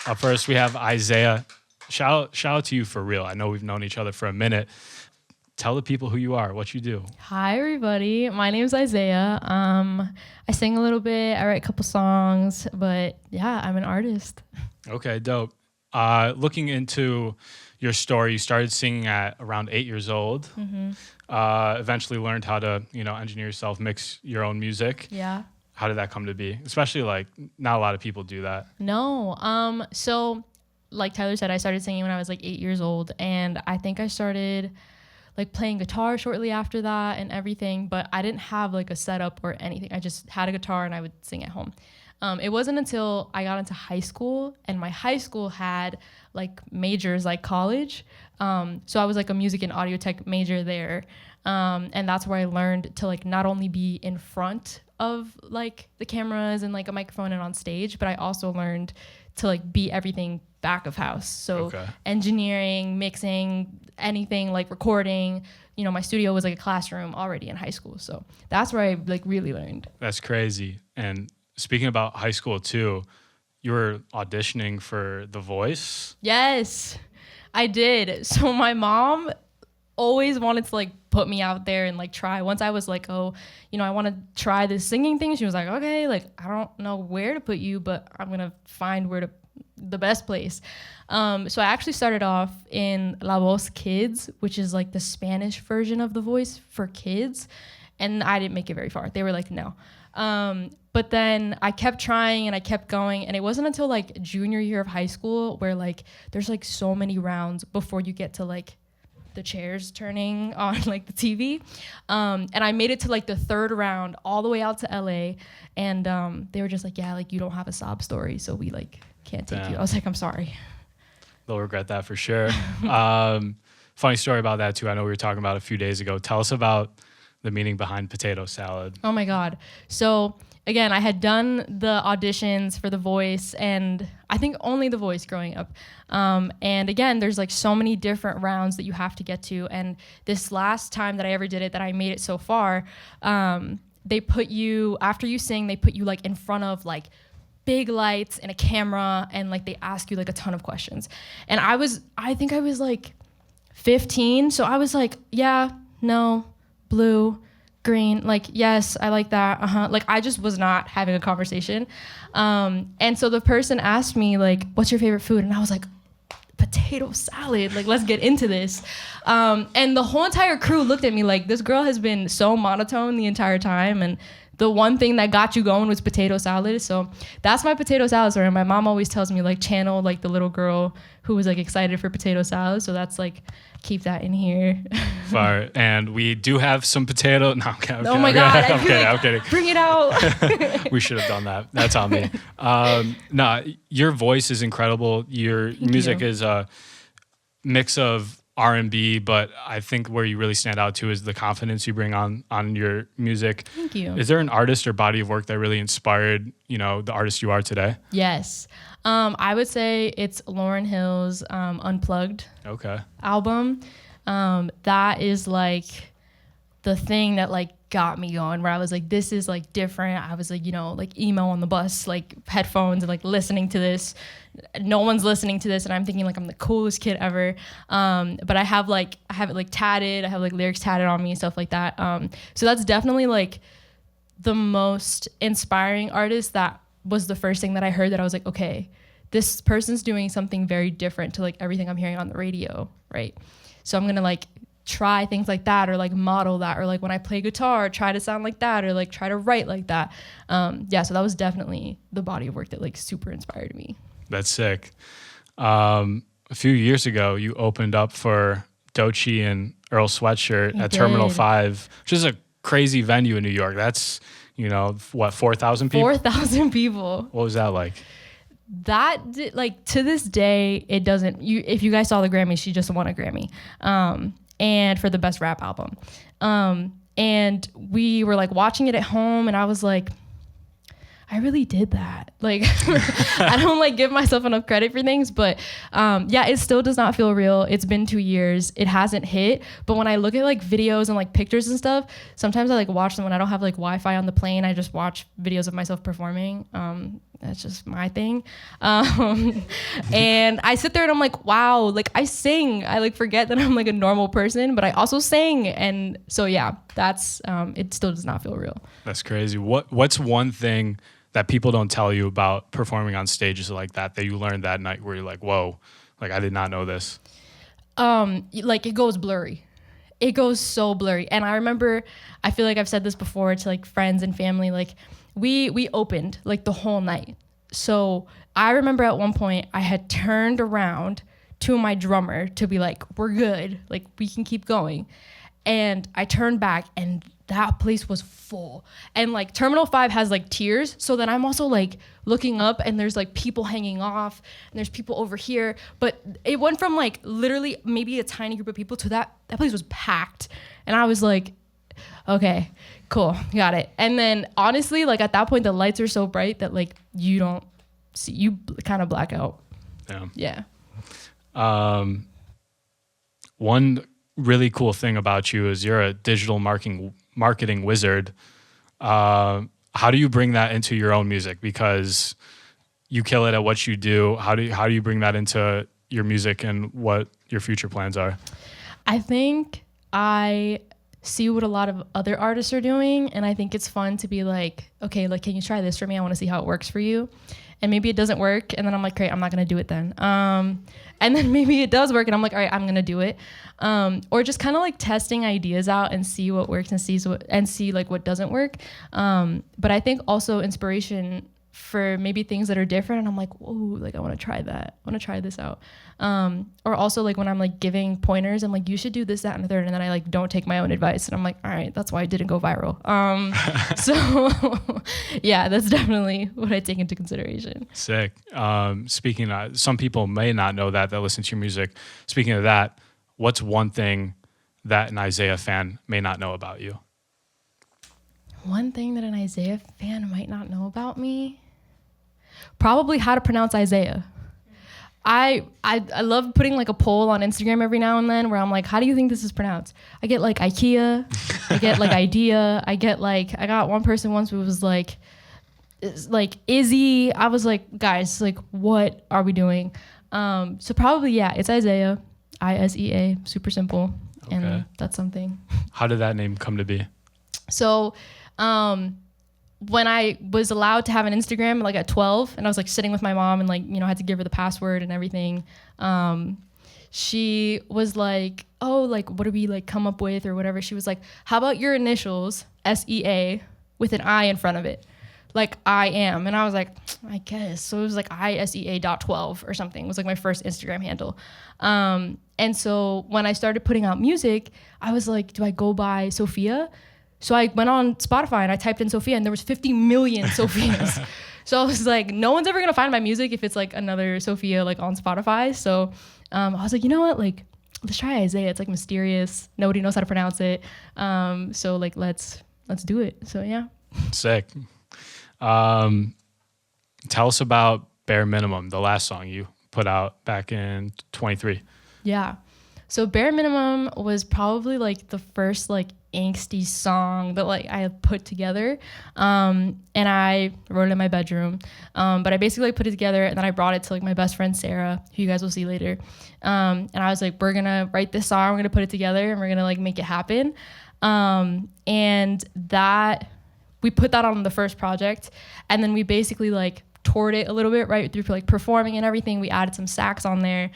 Up first, we have Isea. Shout out to you for real. I know we've known each other for a minute. Tell the people who you are, what you do. Hi, everybody. My name is Isea. I sing a little bit. I write a couple songs, but yeah, I'm an artist. Okay, dope. Looking into your story, you started singing at around 8 years old. Mm-hmm. Eventually learned how to, engineer yourself, mix your own music. Yeah. How did that come to be? Especially like not a lot of people do that. No. So like Tyler said, I started singing when I was like 8 years old, and I think I started like playing guitar shortly after that and everything, but I didn't have like a setup or anything. I just had a guitar and I would sing at home. It wasn't until I got into high school, and my high school had like majors like college. So I was like a music and audio tech major there. And that's where I learned to like not only be in front of like the cameras and like a microphone and on stage, but I also learned to like be everything back of house. So engineering, mixing, anything like recording, my studio was like a classroom already in high school. So that's where I like really learned. That's crazy. And speaking about high school too, you were auditioning for The Voice? Yes, I did. So my mom always wanted to like put me out there and like try. Once I was like, I want to try this singing thing, she was like, okay, like I don't know where to put you, but I'm gonna find the best place. So I actually started off in La Voz Kids, which is like the Spanish version of The Voice for kids, and I didn't make it very far. They were like, no. But then I kept trying and I kept going, and it wasn't until like junior year of high school where like there's like so many rounds before you get to like the chairs turning on like the TV. And I made it to like the third round all the way out to LA, and they were just like, yeah, like you don't have a sob story, so we like can't take you. I was like, I'm sorry. They'll regret that for sure. Funny story about that too. I know we were talking about a few days ago. Tell us about the meaning behind potato salad. Oh my God. So again, I had done the auditions for The Voice, and I think only The Voice growing up. And again, there's like so many different rounds that you have to get to. And this last time that I ever did it, that I made it so far, they put you, after you sing, they put you like in front of like big lights and a camera, and like they ask you like a ton of questions. And I think I was like 15. So I was like, yeah, no, blue, green, like, yes, I like that. Like, I just was not having a conversation. And so the person asked me, like, what's your favorite food? And I was like, potato salad. Like, let's get into this. And the whole entire crew looked at me like, this girl has been so monotone the entire time, and the one thing that got you going was potato salad. So that's my potato salad story. My mom always tells me, like, channel like the little girl who was like excited for potato salad. So that's like, keep that in here. Fire. And we do have some potato. No, I'm kidding. Oh my God. I'm kidding. Bring it out. We should have done that. That's on me. No, your voice is incredible. Your music is a mix of R&B, but I think where you really stand out too is the confidence you bring on your music. Thank you. Is there an artist or body of work that really inspired, the artist you are today? Yes. I would say it's Lauryn Hill's Unplugged album. That is like the thing that like got me going, where I was like, this is like different. I was like, like emo on the bus, like headphones and like listening to this. No one's listening to this, and I'm thinking like I'm the coolest kid ever. But I have it like tatted. I have like lyrics tatted on me and stuff like that. So that's definitely like the most inspiring artist. That was the first thing that I heard, that I was like, okay, this person's doing something very different to like everything I'm hearing on the radio, right? So I'm gonna like try things like that, or like model that, or like when I play guitar, try to sound like that, or like try to write like that. So that was definitely the body of work that like super inspired me. That's sick. A few years ago, you opened up for Doechii and Earl Sweatshirt at Terminal 5, which is a crazy venue in New York. That's, 4,000 people? 4,000 people. What was that like? To this day, it doesn't, if you guys saw the Grammys, she just won a Grammy. And for the best rap album. And we were like watching it at home, and I was like, I really did that. Like, I don't like give myself enough credit for things, but yeah, it still does not feel real. It's been 2 years. It hasn't hit. But when I look at like videos and like pictures and stuff, sometimes I like watch them when I don't have like Wi-Fi on the plane. I just watch videos of myself performing. That's just my thing. And I sit there and I'm like, wow, like I sing. I like forget that I'm like a normal person, but I also sing. And so yeah, that's it still does not feel real. That's crazy. What's one thing that people don't tell you about performing on stages like that you learned that night where you're like, whoa, like I did not know this? Like it goes blurry. It goes so blurry. And I remember, I feel like I've said this before to like friends and family, like we opened like the whole night. So I remember at one point I had turned around to my drummer to be like, we're good. Like we can keep going. And I turned back and that place was full. And like Terminal 5 has like tiers. So then I'm also like looking up and there's like people hanging off and there's people over here. But it went from like literally maybe a tiny group of people to that place was packed. And I was like, okay, cool, got it. And then honestly, like at that point, the lights are so bright that like you don't see, you kind of black out. Yeah. One really cool thing about you is you're a digital marketing wizard. How do you bring that into your own music? Because you kill it at what you do. How do you bring that into your music and what your future plans are? I think I see what a lot of other artists are doing, and I think it's fun to be like, okay, like can you try this for me? I want to see how it works for you. And maybe it doesn't work, and then I'm like, great, I'm not gonna do it then. And then maybe it does work, and I'm like, all right, I'm gonna do it. Or just kind of like testing ideas out and see what works and see like what doesn't work. But I think also inspiration for maybe things that are different, and I'm like, whoa, like I want to try that. I want to try this out. Or also like when I'm like giving pointers, I'm like, you should do this, that, and the third, and then I like don't take my own advice, and I'm like, all right, that's why it didn't go viral. So yeah, that's definitely what I take into consideration. Sick. Speaking of, some people may not know that listen to your music. Speaking of that, what's one thing that an Isea fan may not know about you? One thing that an Isea fan might not know about me? Probably how to pronounce Isaiah. I love putting like a poll on Instagram every now and then where I'm like, how do you think this is pronounced? I get like IKEA, I get like idea, I got one person once who was like Izzy. I was like, guys, like what are we doing? So probably, yeah, it's Isea, Isea, super simple. Okay. And that's something. How did that name come to be? So, when I was allowed to have an Instagram, like at 12, and I was like sitting with my mom and like, you know, I had to give her the password and everything. She was like, oh, like, what do we like come up with or whatever? She was like, how about your initials, SEA, with an I in front of it? Like I am. And I was like, I guess. So it was like ISEA.12 or something. It was like my first Instagram handle. And so when I started putting out music, I was like, do I go by Sophia? So I went on Spotify and I typed in Sophia and there was 50 million Sophias. So I was like, no one's ever going to find my music if it's like another Sophia like on Spotify. So I was like, you know what? Like, let's try Isaiah. It's like mysterious. Nobody knows how to pronounce it. So like, let's do it. So yeah. Sick. Tell us about Bare Minimum, the last song you put out back in 23. Yeah. So Bare Minimum was probably like the first like angsty song that like I had put together, and I wrote it in my bedroom, but I basically like, put it together and then I brought it to like my best friend Sarah, who you guys will see later, and I was like, we're gonna write this song, we're gonna put it together and we're gonna like make it happen, and that we put that on the first project, and then we basically like toured it a little bit right through like performing and everything. We added some sax on there,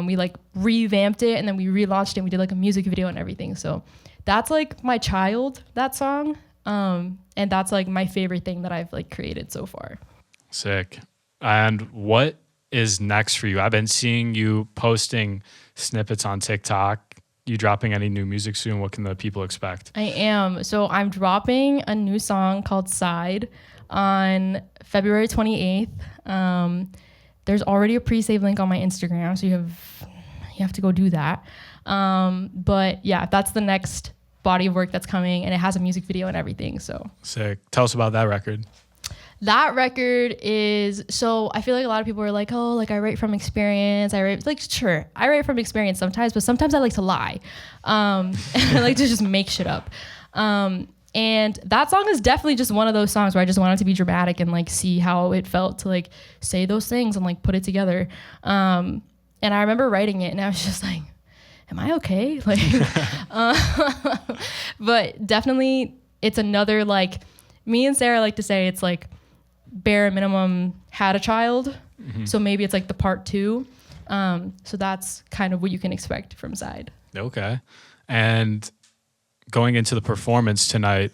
we like revamped it, and then we relaunched it and we did like a music video and everything. So that's like my child, that song. And that's like my favorite thing that I've like created so far. Sick. And what is next for you? I've been seeing you posting snippets on TikTok. You dropping any new music soon? What can the people expect? I am. So I'm dropping a new song called Side on February 28th. There's already a pre-save link on my Instagram, so you have to go do that. But yeah, that's the next body of work that's coming, and it has a music video and everything. So sick. Tell us about that record. That record is, so I feel like a lot of people are like, oh, like I write from experience. I write, like, sure, I write from experience sometimes, but sometimes I like to lie. And I like to just make shit up. And that song is definitely just one of those songs where I just wanted to be dramatic and like see how it felt to like say those things and like put it together. And I remember writing it and I was just like, am I okay? Like, but definitely it's another, like, me and Sarah like to say it's like bare minimum had a child. Mm-hmm. So maybe it's like the part 2. So that's kind of what you can expect from Side. Okay. And going into the performance tonight,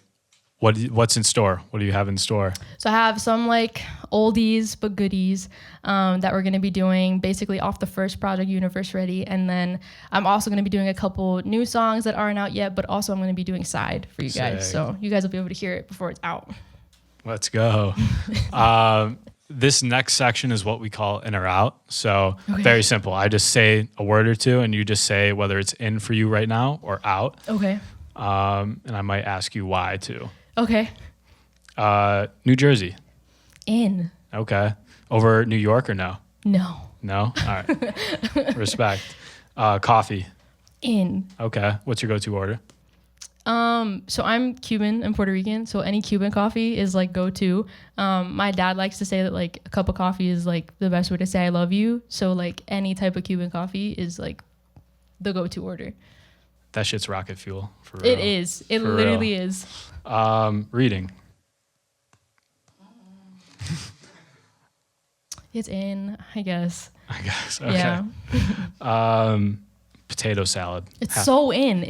what's in store? What do you have in store? So I have some like oldies but goodies that we're going to be doing basically off the first project, Universe Ready. And then I'm also going to be doing a couple new songs that aren't out yet, but also I'm going to be doing Side for you guys. So you guys will be able to hear it before it's out. Let's go. This next section is what we call in or out. So very simple. I just say a word or two and you just say whether it's in for you right now or out. Okay. And I might ask you why too. Okay. New Jersey. In. Okay. Over New York or no? No. No? All right. Respect. Coffee. In. Okay. What's your go-to order? So I'm Cuban and Puerto Rican, so any Cuban coffee is like go-to. My dad likes to say that like a cup of coffee is like the best way to say I love you. So like any type of Cuban coffee is like the go-to order. That shit's rocket fuel. For real. It is. It literally is. Reading. It's in, I guess. Okay. Yeah. Potato salad. It's so in,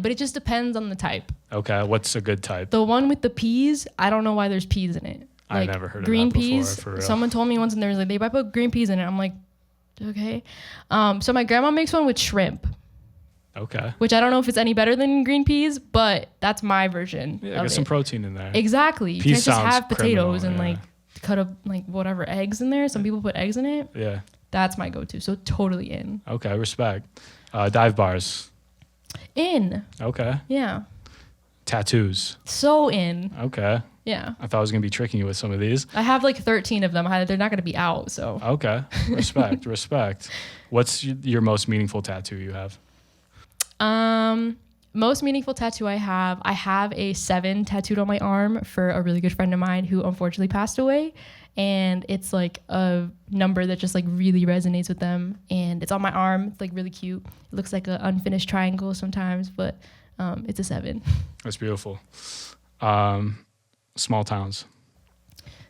but it just depends on the type. Okay. What's a good type? The one with the peas, I don't know why there's peas in it. Like, I never heard of green that before, peas. for real. Someone told me once and they was like, they might put green peas in it. I'm like, okay. So my grandma makes one with shrimp. Okay. Which I don't know if it's any better than green peas, but that's my version. Yeah, get some protein in there. Exactly. You Peas can't just have potatoes criminal, and like cut up like whatever eggs in there. Some people put eggs in it. Yeah. That's my go-to. So totally in. Okay, respect. Dive bars. In. Okay. Yeah. Tattoos. So in. Okay. Yeah. I thought I was gonna be tricking you with some of these. I have like 13 of them. They're not gonna be out. So. Okay. Respect. Respect. What's your most meaningful tattoo you have? Most meaningful tattoo I have a 7 tattooed on my arm for a really good friend of mine who unfortunately passed away. And it's like a number that just like really resonates with them. And it's on my arm. It's like really cute. It looks like an unfinished triangle sometimes, but it's a 7. That's beautiful. Small towns.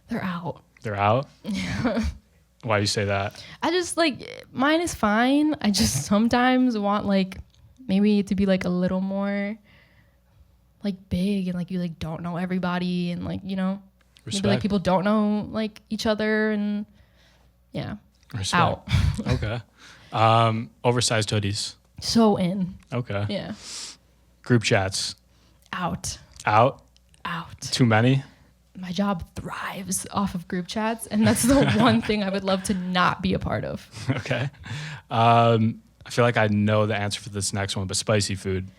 They're out. They're out? Yeah. Why do you say that? I just like, mine is fine. I just sometimes want like maybe to be like a little more like big and like you like don't know everybody and like, you know, Respect. maybe like people don't know like each other and yeah. Respect. Out. Okay. Oversized hoodies. So in. Okay. Yeah. Group chats. Out. Out. Too many? My job thrives off of group chats, and that's the one thing I would love to not be a part of. Okay. I feel like I know the answer for this next one, but spicy food.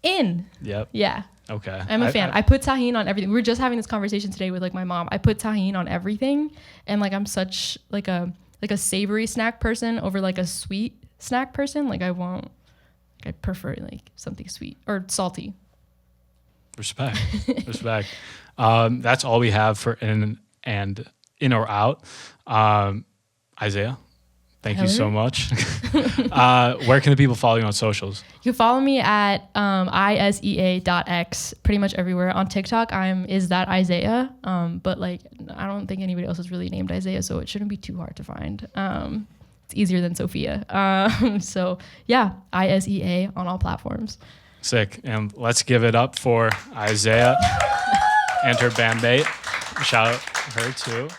In. Yep. Yeah. Okay. I'm a fan. I put tahini on everything. We were just having this conversation today with like my mom. I put tahini on everything, and like I'm such like a savory snack person over like a sweet snack person. Like I prefer like something sweet or salty. Respect. Respect. That's all we have for in or out. Isaiah, thank you so much. Where can the people follow you on socials? You can follow me at isea.x pretty much everywhere. On TikTok, is that Isaiah? But like I don't think anybody else is really named Isaiah, so it shouldn't be too hard to find. It's easier than Sophia. So yeah, Isea on all platforms. Sick. And let's give it up for Isea and her bandmate. Shout out her too.